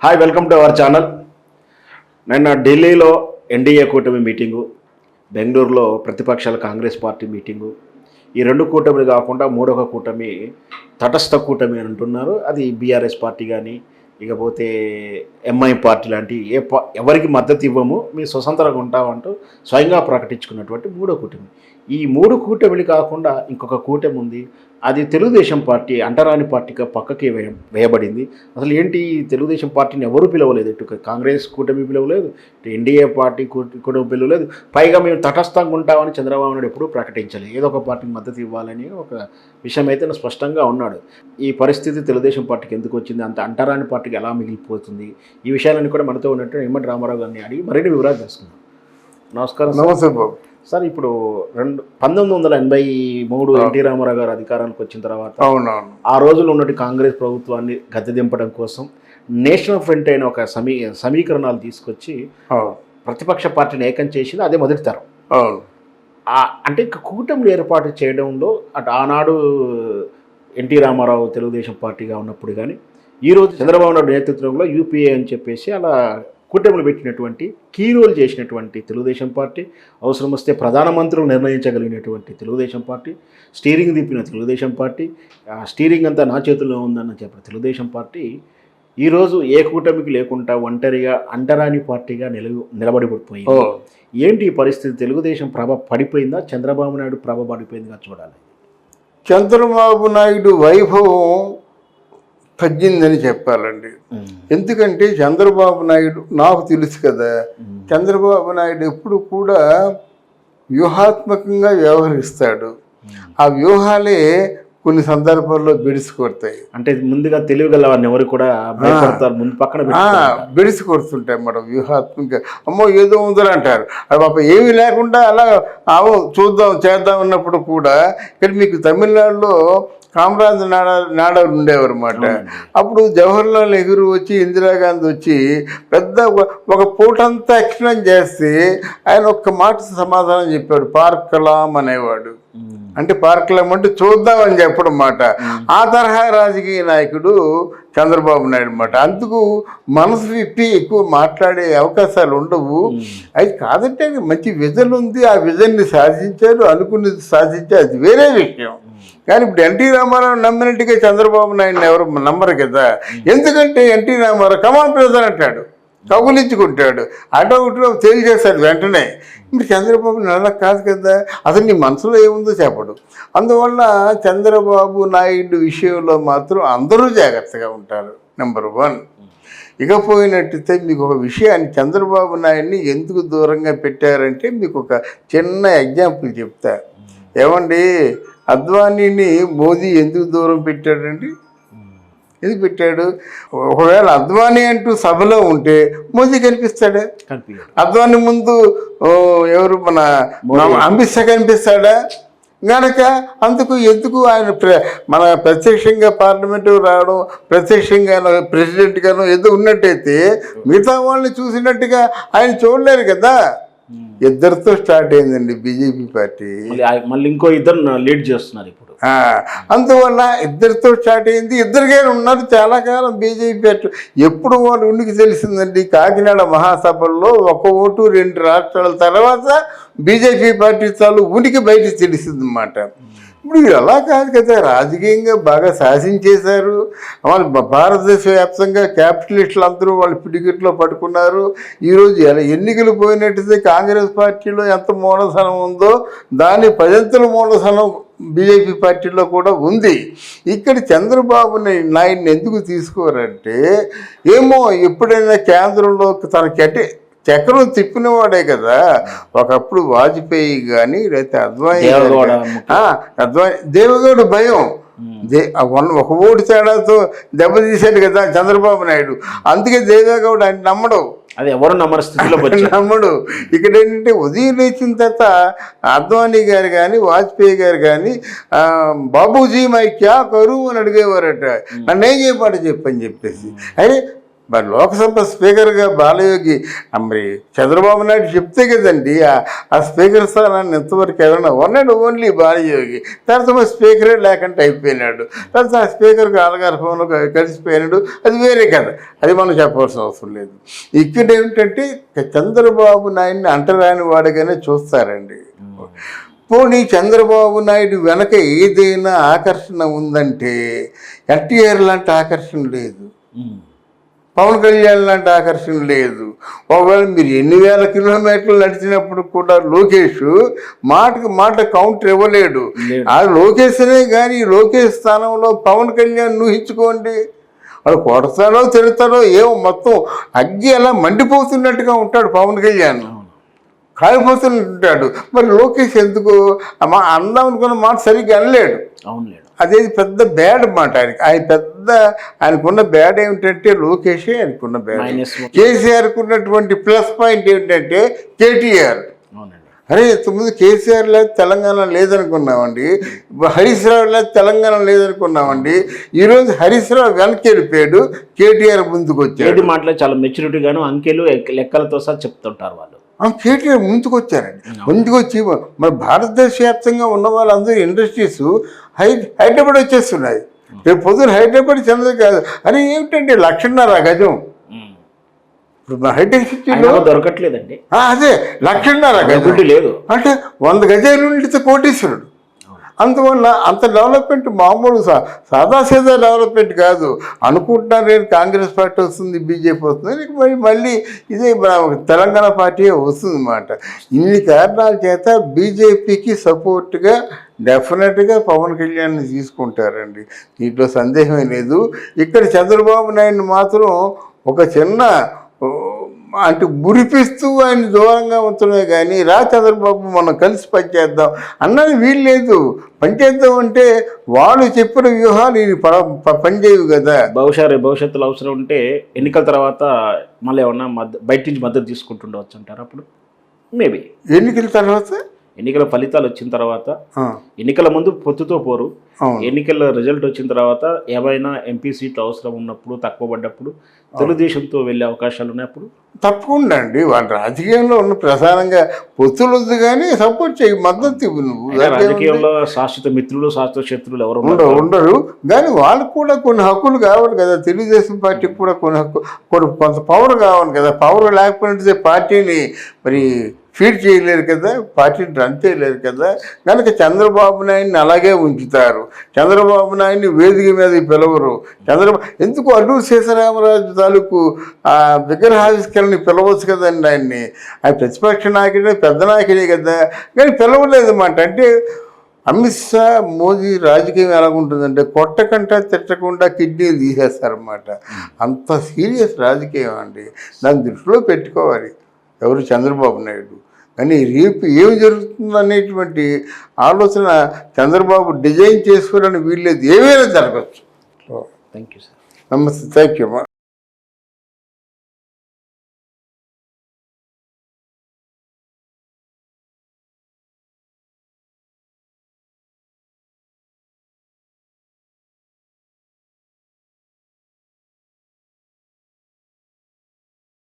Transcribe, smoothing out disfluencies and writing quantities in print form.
Hi, welcome to our channel. నిన్న ఢిల్లీలో NDA కూటమి మీటింగు, బెంగళూరులో ప్రతిపక్షాల కాంగ్రెస్ పార్టీ మీటింగు, ఈ రెండు కూటమిలు కాకుండా మూడొక కూటమి తటస్థ కూటమి అని అంటున్నారు. అది బీఆర్ఎస్ పార్టీ కానీ ఇకపోతే ఎంఐ పార్టీ లాంటి ఎవరికి మద్దతు ఇవ్వము, మీ స్వతంత్రంగా ఉంటామంటూ స్వయంగా ప్రకటించుకున్నటువంటి మూడో కూటమి. ఈ మూడు కూటమిలు కాకుండా ఇంకొక కూటమి ఉంది. అది తెలుగుదేశం పార్టీ అంటరాని పార్టీగా పక్కకి వేయబడింది. అసలు ఏంటి, తెలుగుదేశం పార్టీని ఎవరు పిలవలేదు, ఇటు కాంగ్రెస్ కూటమి పిలవలేదు, ఇటు ఎన్డీఏ పార్టీ కూటమి పిలవలేదు. పైగా మేము తటస్థంగా ఉంటామని చంద్రబాబు నాయుడు ఎప్పుడూ ప్రకటించలేదు. ఏదో ఒక పార్టీకి మద్దతు ఇవ్వాలని ఒక విషయం అయితే స్పష్టంగా ఉన్నాడు. ఈ పరిస్థితి తెలుగుదేశం పార్టీకి ఎందుకు వచ్చింది, అంత అంటరాని పార్టీకి ఎలా మిగిలిపోతుంది, ఈ విషయాలన్నీ కూడా మనతో ఉన్నట్టు నిమ్మటి రామారావు గారిని అడిగి మరిన్ని వివరాలు తెలుసుకున్నాం. నమస్కారం. నమస్తే బాబు. సార్, ఇప్పుడు 1983 ఎన్టీ రామారావు గారు అధికారానికి వచ్చిన తర్వాత ఆ రోజుల్లో ఉన్నట్టు కాంగ్రెస్ ప్రభుత్వాన్ని గద్దె దింపడం కోసం నేషనల్ ఫ్రంట్ అయిన ఒక సమీకరణాలు తీసుకొచ్చి ప్రతిపక్ష పార్టీని ఏకం చేసింది అదే మొదటి తరం. అంటే ఇక కూటమిలు ఏర్పాటు చేయడంలో అటు ఆనాడు ఎన్టీ రామారావు తెలుగుదేశం పార్టీగా ఉన్నప్పుడు కానీ ఈరోజు చంద్రబాబు నాయుడు నేతృత్వంలో యూపీఏ అని చెప్పేసి అలా కూటమిలు పెట్టినటువంటి కీ రోల్ చేసినటువంటి తెలుగుదేశం పార్టీ, అవసరం వస్తే ప్రధానమంత్రులు నిర్ణయించగలిగినటువంటి తెలుగుదేశం పార్టీ, స్టీరింగ్ తిప్పిన తెలుగుదేశం పార్టీ, స్టీరింగ్ అంతా నా చేతుల్లో ఉందని చెప్పిన తెలుగుదేశం పార్టీ ఈరోజు ఏ కూటమికి లేకుండా ఒంటరిగా అంటరాని పార్టీగా నిలబడిపోయింది. ఏంటి ఈ పరిస్థితి? తెలుగుదేశం ప్రభ పడిపోయిందా, చంద్రబాబు నాయుడు ప్రభ పడిపోయిందిగా చూడాలి? చంద్రబాబు నాయుడు వైభవం తగ్గిందని చెప్పాలండి. ఎందుకంటే చంద్రబాబు నాయుడు నాకు తెలుసు కదా, చంద్రబాబు నాయుడు ఎప్పుడు కూడా వ్యూహాత్మకంగా వ్యవహరిస్తాడు. ఆ వ్యూహాలే కొన్ని సందర్భాల్లో బెడిసి కొడతాయి. అంటే ముందుగా తెలివిగల వారిని ఎవరు కూడా భయపడతారు, ముందు పక్కన బెడిసి కొడుతుంటాయి మనం వ్యూహాత్మకంగా. అమ్మో ఏదో ఉందని అంటారు, అది పాప ఏమీ లేకుండా అలా చూద్దాం చేద్దాం అన్నప్పుడు కూడా ఇక్కడ మీకు తమిళనాడులో కామరాజ్ నాడర్ ఉండేవారు అన్నమాట. అప్పుడు జవహర్లాల్ నెహ్రూ వచ్చి ఇందిరాగాంధీ వచ్చి పెద్ద ఒక పూటంతా ఎక్స్ప్లెయిన్ చేస్తే ఆయన ఒక్క మాట సమాధానం చెప్పాడు, పార్కలాం అనేవాడు. అంటే పార్కలాం అంటే చూద్దామని చెప్పడం మాట. ఆ తరహా రాజకీయ నాయకుడు చంద్రబాబు నాయుడు అన్నమాట. అందుకు మనసు విప్పి ఎక్కువ మాట్లాడే అవకాశాలు ఉండవు. అది కాదంటే మంచి విజన్ ఉంది, ఆ విజన్ని సాధించారు, అనుకున్నది సాధించారు, అది వేరే విషయం. కానీ ఇప్పుడు ఎన్టీ రామారావు నమ్మినట్టుగా చంద్రబాబు నాయుడిని ఎవరు నమ్మరు కదా. ఎందుకంటే ఎన్టీ రామారావు కమాన్ బ్రదర్ అంటాడు, కబులించుకుంటాడు, అటో తేల్చేస్తాడు వెంటనే. ఇప్పుడు చంద్రబాబు అలా కాదు కదా, అసలు నీ మనసులో ఏముందో చెప్పడు. అందువల్ల చంద్రబాబు నాయుడు విషయంలో మాత్రం అందరూ జాగ్రత్తగా ఉంటారు. నెంబర్ 1. ఇకపోయినట్టయితే మీకు ఒక విషయాన్ని, చంద్రబాబు నాయుడిని ఎందుకు దూరంగా పెట్టారంటే మీకు ఒక చిన్న ఎగ్జాంపుల్ చెప్తా. ఏమండి, అద్వానీని మోదీ ఎందుకు దూరం పెట్టాడండి? ఎందుకు పెట్టాడు? ఒకవేళ అద్వానీ అంటూ సభలో ఉంటే మోదీ కనిపిస్తాడా? అద్వానీ ముందు ఎవరు మన అమిత్ షా కనిపిస్తాడా? గనక ఎందుకు ఆయన మన ప్రత్యక్షంగా పార్లమెంటు రావడం, ప్రత్యక్షంగానో ప్రెసిడెంట్గానో ఏదో ఉన్నట్టయితే మిగతా వాళ్ళని చూసినట్టుగా ఆయన చూడలేరు కదా. ఇద్దరితో స్టార్ట్ అయిందండి బీజేపీ పార్టీ, మళ్ళీ ఇంకో ఇద్దరు లీడ్ చేస్తున్నారు ఇప్పుడు. అందువల్ల ఇద్దరితో స్టార్ట్ అయింది. ఇద్దరికైనా ఉన్నారు చాలా కాలం బీజేపీ పార్టీ. ఎప్పుడు వాళ్ళు ఉనికి తెలిసిందండి, కాకినాడ మహాసభల్లో 1 ఓటు 2 రాష్ట్రాల తర్వాత బీజేపీ పార్టీ చాలు ఉనికి బయట తెలిసిందన్నమాట. ఇప్పుడు అలా కాదు కదా, రాజకీయంగా బాగా శాసించేశారు. వాళ్ళు భారతదేశ వ్యాప్తంగా క్యాపిటలిస్టులు అందరూ వాళ్ళు పిడికిట్లో పట్టుకున్నారు. ఈరోజు ఎన్నికలు పోయినట్టయితే కాంగ్రెస్ పార్టీలో ఎంత మూలధనం ఉందో దాని 10 మూలధనం బీజేపీ పార్టీలో కూడా ఉంది. ఇక్కడ చంద్రబాబు నాయుడిని ఎందుకు తీసుకోరంటే, ఏమో ఎప్పుడైనా కేంద్రంలో తనకి చక్రం తిప్పినవాడే కదా. ఒకప్పుడు వాజ్పేయి కానీ లేకపోతే అద్వానీ దేవగౌడ భయం, 1 ఓటు తేడాతో దెబ్బతీశాడు కదా చంద్రబాబు నాయుడు. అందుకే దేవేగౌడ ఆయన నమ్మడు, అది ఎవరు నమ్మరు స్థితిలో నమ్మడు. ఇక్కడ ఏంటంటే ఉదయం లేచిన తర్వాత అద్వానీ గారు కానీ వాజ్పేయి గారు కానీ బాబూజీ మై క్యా కరు అని అడిగేవారట. నన్నేం చెప్పాడు చెప్పని చెప్పేసి. అరే మరి లోక్సభ స్పీకర్గా బాలయోగి మరి చంద్రబాబు నాయుడు చెప్తే కదండి ఆ స్పీకర్ స్థానాన్ని ఎంతవరకు ఎవరైనా ఉన్నాడు ఓన్లీ బాలయోగి. తర్వాత మరి స్పీకరే లేకుండా అయిపోయినాడు. తర్వాత ఆ స్పీకర్కి ఆలగార్భంలో కలిసిపోయినాడు. అది వేరే కదా, అది మనం చెప్పాల్సిన అవసరం లేదు. ఇక్కడ ఏమిటంటే చంద్రబాబు నాయుడిని అంటరాని వాడిగానే చూస్తారండి. పోనీ చంద్రబాబు నాయుడు వెనక ఏదైనా ఆకర్షణ ఉందంటే ఎన్టీఆర్ లాంటి ఆకర్షణ లేదు, పవన్ కళ్యాణ్ లాంటి ఆకర్షణ లేదు. ఒకవేళ మీరు ఎన్ని వేల కిలోమీటర్లు నడిచినప్పుడు కూడా లోకేష్ మాటకు మాట కౌంటర్ ఇవ్వలేడు. ఆ లోకేష్నే కానీ లోకేష్ స్థానంలో పవన్ కళ్యాణ్ ఊహించుకోండి, వాడు కొడతాడో తిడతాడో ఏమో, మొత్తం అగ్గి అలా మండిపోతున్నట్టుగా ఉంటాడు పవన్ కళ్యాణ్, కాలిపోతుంటాడు. మరి లోకేష్ ఎందుకు అందాం అనుకున్న మాట సరిగ్గా అనలేడు. అదేది పెద్ద బ్యాడ్ మాట ఆయనకున్న బ్యాడ్ ఏమిటంటే లోకేషే ఆయనకున్న బ్యాడ్. కేసీఆర్కి ఉన్నటువంటి ప్లస్ పాయింట్ ఏమిటంటే కేటీఆర్. అరే ఇంతకుముందు కేసీఆర్ లేదు తెలంగాణ లేదనుకున్నామండి, హరీష్ రావు లేదు తెలంగాణ లేదనుకున్నామండి. ఈరోజు హరీష్ రావు వెనక్కి వెళ్ళిపోయాడు, కేటీఆర్ ముందుకు వచ్చాడు. మాటలు చాలా మెచ్యూరిటీగాను అంకెలు లెక్కలతో సహా చెప్తుంటారు వాళ్ళు. కేటీఆర్ ముందుకు వచ్చారండి. ముందుకు వచ్చి మన భారతదేశ వ్యాప్తంగా ఉన్న వాళ్ళందరూ ఇండస్ట్రీస్ హైదరాబాద్ వచ్చేస్తున్నాయి. రేపు పొద్దున హైదరాబాద్ చెందదు కాదు. అరే ఏమిటండి 1,50,000 గజం ఇప్పుడు హైటెక్ సిటీలో దొరకట్లేదండి. అదే 1,50,000 గజం లేదు అంటే 100 గజాలు ఉండితే కోటీశ్వరుడు. అందువల్ల అంత డెవలప్మెంట్ మామూలు సాదాసీదా డెవలప్మెంట్ కాదు. అనుకుంటున్నారు నేను కాంగ్రెస్ పార్టీ వస్తుంది, బీజేపీ వస్తుంది, మళ్ళీ ఇదే తెలంగాణ పార్టీ వస్తుంది అన్నమాట. ఇన్ని కారణాల చేత బీజేపీకి సపోర్ట్గా డెఫినెట్గా పవన్ కళ్యాణ్ని తీసుకుంటారండి, దీంట్లో సందేహమే లేదు. ఇక్కడ చంద్రబాబు నాయుడు మాత్రం ఒక చిన్న అంటే మురిపిస్తూ ఆయన దూరంగా ఉంచడమే కానీ రా చంద్రబాబు మనం కలిసి పనిచేద్దాం అన్నది వీలు లేదు. పనిచేద్దాం అంటే వాళ్ళు చెప్పిన వ్యూహాలు ఇది పనిచేయవు కదా. భవిష్యత్తులో అవసరం ఉంటే ఎన్నికల తర్వాత మళ్ళీ ఏమన్నా బయట నుంచి మద్దతు తీసుకుంటుండవచ్చు అంటారు. అప్పుడు మేబీ ఎన్నికల ఫలితాలు వచ్చిన తర్వాత, ఎన్నికల ముందు పొత్తుతో పోరు, ఎన్నికల రిజల్ట్ వచ్చిన తర్వాత ఏమైనా ఎంపీ సీట్లు అవసరం ఉన్నప్పుడు, తక్కువ పడ్డప్పుడు తెలుగుదేశంతో వెళ్ళే అవకాశాలు ఉన్నప్పుడు తప్పకుండా అండి. వాళ్ళ రాజకీయంలో ఉన్న ప్రధానంగా పొత్తులు వద్దు కానీ సపోర్ట్ చేయి, మద్దతు ఇవ్వు. నువ్వు రాజకీయంలో శాశ్వత మిత్రులు శాశ్వత శత్రువులు ఎవరు ఉండరు కానీ వాళ్ళకు కూడా కొన్ని హక్కులు కావాలి కదా. తెలుగుదేశం పార్టీకి కూడా కొంత పవర్ కావాలి కదా. పవర్ లేకపోతే పార్టీని మరి ఫీడ్ చేయలేరు కదా, పార్టీని రన్ చేయలేరు కదా. కనుక చంద్రబాబు నాయుడిని అలాగే ఉంచుతారు. చంద్రబాబు నాయుడిని వేదిక మీద పిలవరు. ఎందుకు అల్లూరి సీతారామరాజు తాలూకు విగ్రహావిష్కరణని పిలవచ్చు కదండి ఆయన్ని. ఆయన ప్రతిపక్ష నాయకుడే, పెద్ద నాయకుడే కదా, కానీ పిలవలేదు అన్నమాట. అంటే అమిత్ షా మోదీ రాజకీయం ఎలాగుంటుందంటే కొట్టకుండా తిట్టకుండా కిడ్నీలు తీసేస్తారన్నమాట. అంత సీరియస్ రాజకీయం అండి. దాన్ని దృష్టిలో పెట్టుకోవాలి ఎవరు చంద్రబాబు నాయుడు. కానీ రేపు ఏమి జరుగుతుంది అనేటువంటి ఆలోచన చంద్రబాబు డిజైన్ చేసుకోవాలని వీల్లేదు, ఏమైనా జరగచ్చు. Thank you sir. నమస్తే, థ్యాంక్ యూ అమ్మా.